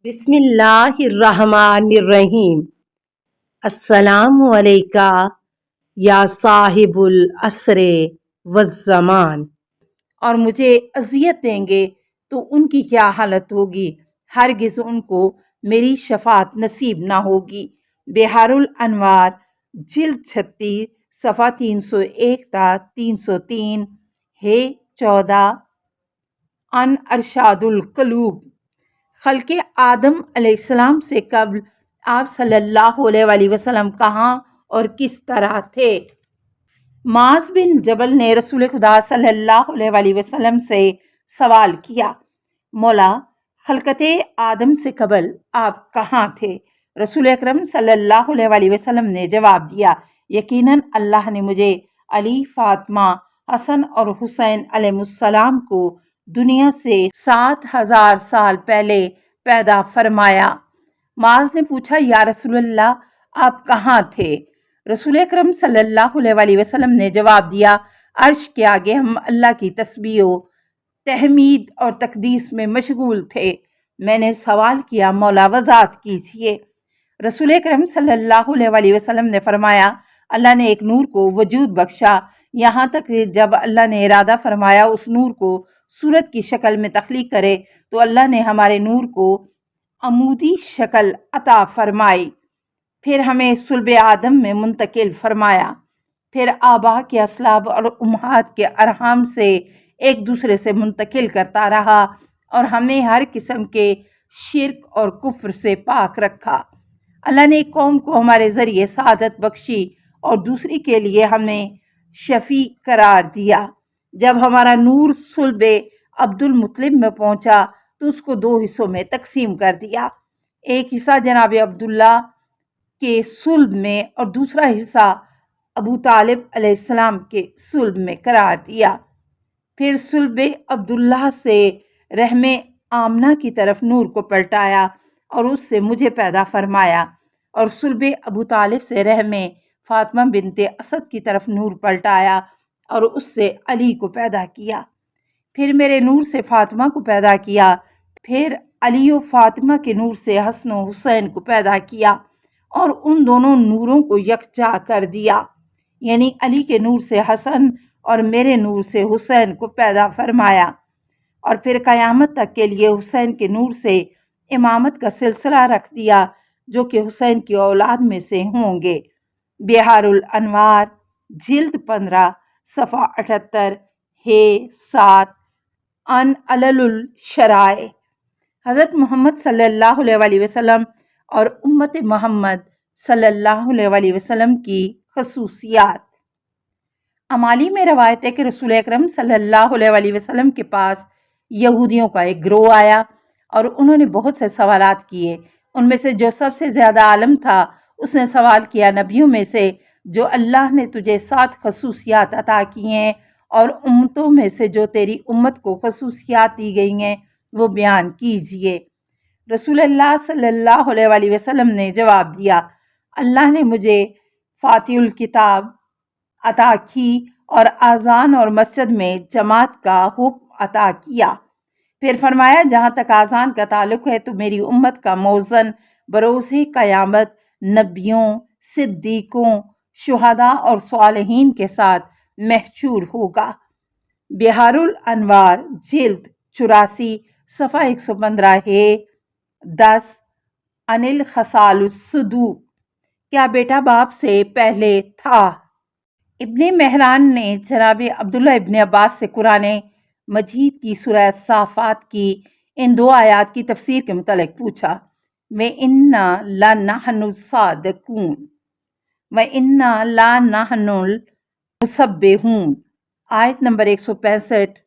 بسم اللہ الرحمن الرحیم۔ السلام علیکہ یا صاحب العصر والزمان۔ اور مجھے اذیت دیں گے تو ان کی کیا حالت ہوگی، ہرگز ان کو میری شفاعت نصیب نہ ہوگی۔ بحار الانوار جلد 36 صفحہ 301 تا 303 ہے 14 ان ارشاد القلوب۔ خلق آدم علیہ السلام سے قبل آپ صلی اللہ علیہ وآلہ وسلم کہاں اور کس طرح تھے؟ معاذ بن جبل نے رسول خدا صلی اللہ علیہ وآلہ وسلم سے سوال کیا، مولا خلقت آدم سے قبل آپ کہاں تھے؟ رسول اکرم صلی اللہ علیہ وآلہ وسلم نے جواب دیا، یقیناً اللہ نے مجھے علی، فاطمہ، حسن اور حسین علیہ السلام کو دنیا سے 7000 سال پہلے پیدا فرمایا۔ معاذ نے پوچھا، یا رسول اللہ آپ کہاں تھے؟ رسول اکرم صلی اللہ علیہ وآلہ وسلم نے جواب دیا، عرش کے آگے ہم اللہ کی تسبیح و تحمید اور تقدیس میں مشغول تھے۔ میں نے سوال کیا، مولا وضاحت کیجیے۔ رسول اکرم صلی اللہ علیہ وآلہ وسلم نے فرمایا، اللہ نے ایک نور کو وجود بخشا، یہاں تک کہ جب اللہ نے ارادہ فرمایا اس نور کو صورت کی شکل میں تخلیق کرے تو اللہ نے ہمارے نور کو عمودی شکل عطا فرمائی، پھر ہمیں صلب آدم میں منتقل فرمایا، پھر آبا کے اسلاب اور امہات کے ارحام سے ایک دوسرے سے منتقل کرتا رہا اور ہمیں ہر قسم کے شرک اور کفر سے پاک رکھا۔ اللہ نے ایک قوم کو ہمارے ذریعے سعادت بخشی اور دوسری کے لیے ہمیں شفیع قرار دیا۔ جب ہمارا نور صلب عبد المطلب میں پہنچا تو اس کو 2 حصوں میں تقسیم کر دیا، ایک حصہ جناب عبداللہ کے صلب میں اور دوسرا حصہ ابو طالب علیہ السلام کے صلب میں قرار دیا۔ پھر صلب عبداللہ سے رحم آمنہ کی طرف نور کو پلٹایا اور اس سے مجھے پیدا فرمایا، اور صلب ابو طالب سے رحم فاطمہ بنت اسد کی طرف نور پلٹایا اور اس سے علی کو پیدا کیا۔ پھر میرے نور سے فاطمہ کو پیدا کیا، پھر علی و فاطمہ کے نور سے حسن و حسین کو پیدا کیا اور ان دونوں نوروں کو یکجا کر دیا، یعنی علی کے نور سے حسن اور میرے نور سے حسین کو پیدا فرمایا، اور پھر قیامت تک کے لیے حسین کے نور سے امامت کا سلسلہ رکھ دیا جو کہ حسین کی اولاد میں سے ہوں گے۔ بحار الانوار جلد 15 صفحہ 78 ہے 7 ان علل الشرائع۔ حضرت محمد صلی اللہ علیہ وآلہ وسلم اور امت محمد صلی اللہ علیہ وآلہ وسلم کی خصوصیات۔ امالی میں روایت ہے کہ رسول اکرم صلی اللہ علیہ وآلہ وسلم کے پاس یہودیوں کا ایک گروہ آیا اور انہوں نے بہت سے سوالات کیے۔ ان میں سے جو سب سے زیادہ عالم تھا اس نے سوال کیا، نبیوں میں سے جو اللہ نے تجھے 7 خصوصیات عطا کی ہیں اور امتوں میں سے جو تیری امت کو خصوصیات دی گئی ہیں وہ بیان کیجئے۔ رسول اللہ صلی اللہ علیہ وآلہ وسلم نے جواب دیا، اللہ نے مجھے فاتح الکتاب عطا کی اور اذان اور مسجد میں جماعت کا حکم عطا کیا۔ پھر فرمایا، جہاں تک اذان کا تعلق ہے تو میری امت کا موذن بروز قیامت نبیوں، صدیقوں، شہداء اور صالحین کے ساتھ محشور ہوگا۔ بحار الانوار جلد 84 صفحہ 115 ہے 10 ان الخصال الصدوق۔ کیا بیٹا باپ سے پہلے تھا؟ ابن مہران نے جناب عبداللہ ابن عباس سے قرآن مجید کی سورہ صافات کی ان 2 آیات کی تفسیر کے متعلق پوچھا۔ وَإِنَّا لَنَحْنُ الصَّادِقُونَ وَإِنَّا لَنَحْنُ الْمُسَبِّحُونَ، آیت نمبر 165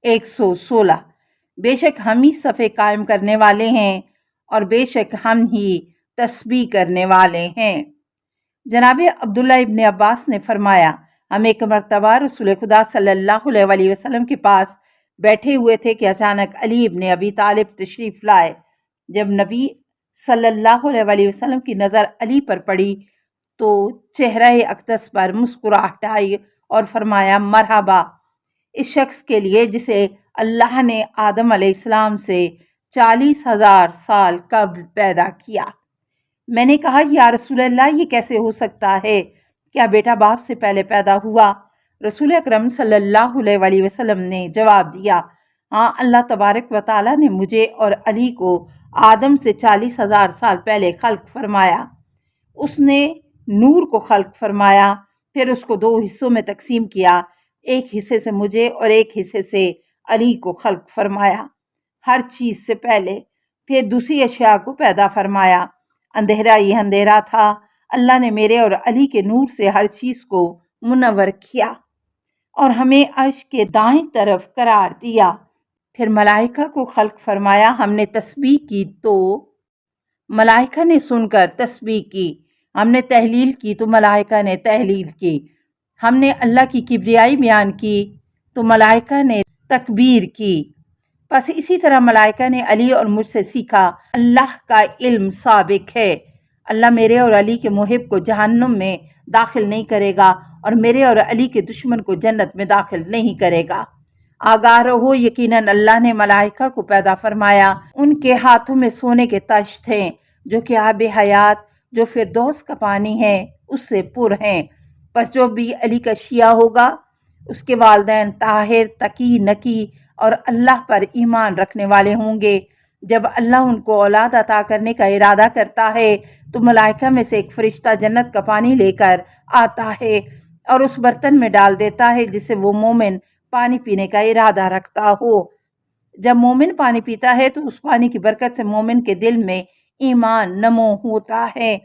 116۔ بے شک ہم ہی صفے قائم کرنے والے ہیں اور بے شک ہم ہی تسبیح کرنے والے ہیں۔ جناب عبداللہ ابن عباس نے فرمایا، ہم ایک مرتبہ رسول خدا صلی اللہ علیہ وآلہ وسلم کے پاس بیٹھے ہوئے تھے کہ اچانک علی ابن ابی طالب تشریف لائے۔ جب نبی صلی اللہ علیہ وآلہ وسلم کی نظر علی پر پڑی تو چہرہ اقدس پر مسکراہٹ آئی اور فرمایا، مرحبا اس شخص کے لیے جسے اللہ نے آدم علیہ السلام سے 40,000 سال قبل پیدا کیا۔ میں نے کہا یا رسول اللہ یہ کیسے ہو سکتا ہے؟ کیا بیٹا باپ سے پہلے پیدا ہوا؟ رسول اکرم صلی اللہ علیہ وسلم نے جواب دیا، ہاں، اللہ تبارک و تعالیٰ نے مجھے اور علی کو آدم سے 40,000 سال پہلے خلق فرمایا۔ اس نے نور کو خلق فرمایا، پھر اس کو 2 حصوں میں تقسیم کیا، ایک حصے سے مجھے اور ایک حصے سے علی کو خلق فرمایا ہر چیز سے پہلے، پھر دوسری اشیاء کو پیدا فرمایا۔ اندھیرا یہ اندھیرا تھا، اللہ نے میرے اور علی کے نور سے ہر چیز کو منور کیا اور ہمیں عرش کے دائیں طرف قرار دیا۔ پھر ملائکہ کو خلق فرمایا، ہم نے تسبیح کی تو ملائکہ نے سن کر تسبیح کی، ہم نے تحلیل کی تو ملائکہ نے تحلیل کی، ہم نے اللہ کی کبریائی بیان کی تو ملائکہ نے تکبیر کی۔ بس اسی طرح ملائکہ نے علی اور مجھ سے سیکھا۔ اللہ کا علم سابق ہے، اللہ میرے اور علی کے محب کو جہنم میں داخل نہیں کرے گا اور میرے اور علی کے دشمن کو جنت میں داخل نہیں کرے گا۔ آگاہ رہو، یقیناً اللہ نے ملائکہ کو پیدا فرمایا، ان کے ہاتھوں میں سونے کے تشت ہیں جو کہ آب حیات، جو فردوس کا پانی ہے، اس سے پر ہیں۔ پس جو بھی علی کا شیعہ ہوگا، اس کے والدین طاہر، تقی، نقی اور اللہ پر ایمان رکھنے والے ہوں گے۔ جب اللہ ان کو اولاد عطا کرنے کا ارادہ کرتا ہے تو ملائکہ میں سے ایک فرشتہ جنت کا پانی لے کر آتا ہے اور اس برتن میں ڈال دیتا ہے جس سے وہ مومن پانی پینے کا ارادہ رکھتا ہو۔ جب مومن پانی پیتا ہے تو اس پانی کی برکت سے مومن کے دل میں ایمان نمو ہوتا ہے،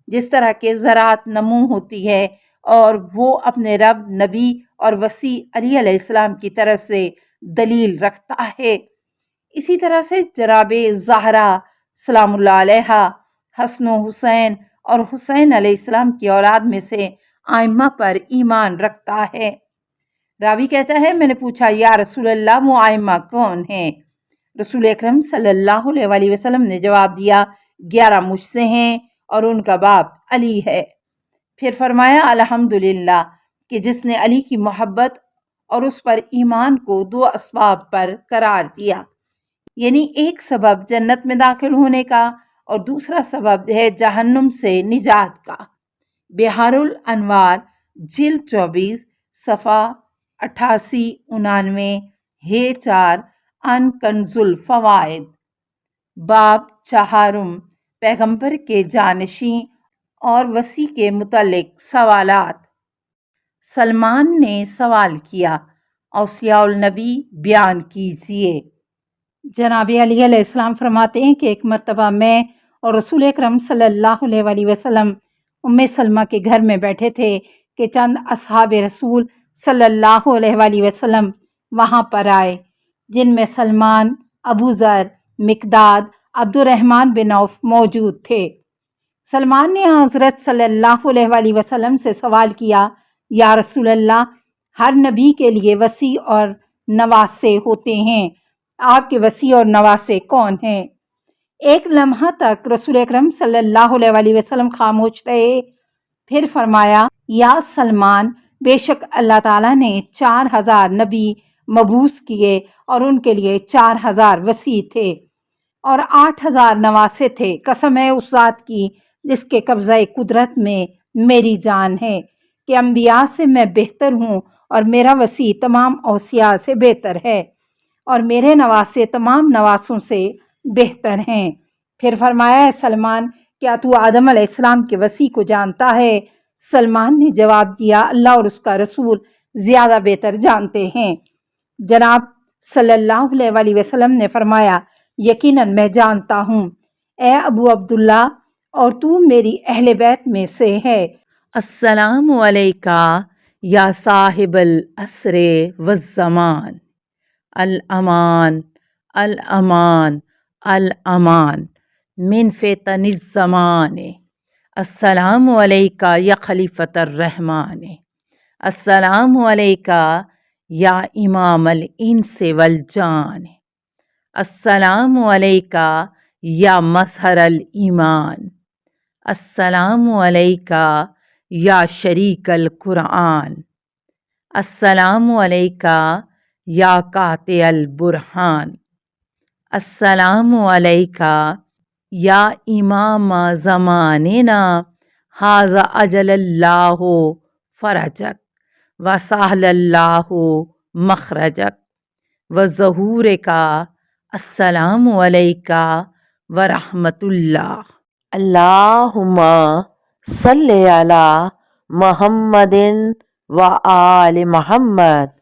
جس طرح کہ زراعت نمو ہوتی ہے، اور وہ اپنے رب، نبی اور وسیع علی علیہ السلام کی طرف سے دلیل رکھتا ہے۔ اسی طرح سے جناب زہرا سلام اللہ علیہا، حسن و حسین اور حسین علیہ السلام کی اولاد میں سے ائمہ پر ایمان رکھتا ہے۔ راوی کہتا ہے، میں نے پوچھا یا رسول اللہ وہ ائمہ کون ہیں؟ رسول اکرم صلی اللہ علیہ وسلم نے جواب دیا، 11 مجھ سے ہیں اور ان کا باپ علی ہے۔ پھر فرمایا الحمدللہ کہ جس نے علی کی محبت اور اس پر ایمان کو 2 اسباب پر قرار دیا، یعنی ایک سبب جنت میں داخل ہونے کا اور دوسرا سبب ہے جہنم سے نجات کا۔ بحار الانوار جلد 24 صفحہ 88-99 4 ان کنز الفوائد۔ باب 4، پیغمبر کے جانشین اور وصی کے متعلق سوالات۔ سلمان نے سوال کیا، اوصیاء النبی بیان کیجیے۔ جناب علی علیہ السلام فرماتے ہیں کہ ایک مرتبہ میں اور رسول اکرم صلی اللہ علیہ وسلم سلمہ کے گھر میں بیٹھے تھے کہ چند اصحاب رسول صلی اللہ علیہ وسلم وہاں پر آئے، جن میں سلمان، ابو ذر، مقداد، عبد الرحمن بن عوف موجود تھے۔ سلمان نے حضرت صلی اللہ علیہ وسلم سے سوال کیا، یا رسول اللہ، ہر نبی کے لیے وصی اور نواسے ہوتے ہیں، آپ کے وصی اور نواسے کون ہیں؟ ایک لمحہ تک رسول اکرم صلی اللہ علیہ وسلم خاموش رہے، پھر فرمایا، یا سلمان، بے شک اللہ تعالیٰ نے 4000 نبی مبعوث کیے اور ان کے لیے 4000 وصی تھے اور 8000 نواسے تھے۔ قسم ہے اس ذات کی جس کے قبضہ قدرت میں میری جان ہے کہ انبیاء سے میں بہتر ہوں اور میرا وصی تمام اوصیاء سے بہتر ہے اور میرے نواسے تمام نواسوں سے بہتر ہیں۔ پھر فرمایا، ہے سلمان، کیا تو آدم علیہ السلام کے وصی کو جانتا ہے؟ سلمان نے جواب دیا، اللہ اور اس کا رسول زیادہ بہتر جانتے ہیں۔ جناب صلی اللہ علیہ وسلم نے فرمایا، یقیناً میں جانتا ہوں، اے ابو عبداللہ، اور تو میری اہل بیت میں سے ہے۔ السلام علیکہ یا صاحب العصر والزمان، الامان الامان الامان من فتن الزمان، السلام علیکہ یا خلیفۃ الرحمن، السلام علیکہ یا امام الانس والجان، السلام علیکہ یا مظہر الایمان، السلام علیکہ یا شریک القرآن، السلام علیکہ یا قاطع البرہان، السلام علیکہ یا امام زماننا ھذا اجل اللہ فرجک وسہل اللہ مخرجک وظہور کا السلام علیکہ ورحمۃ اللہ۔ اللہم صلی علی محمد و آل محمد۔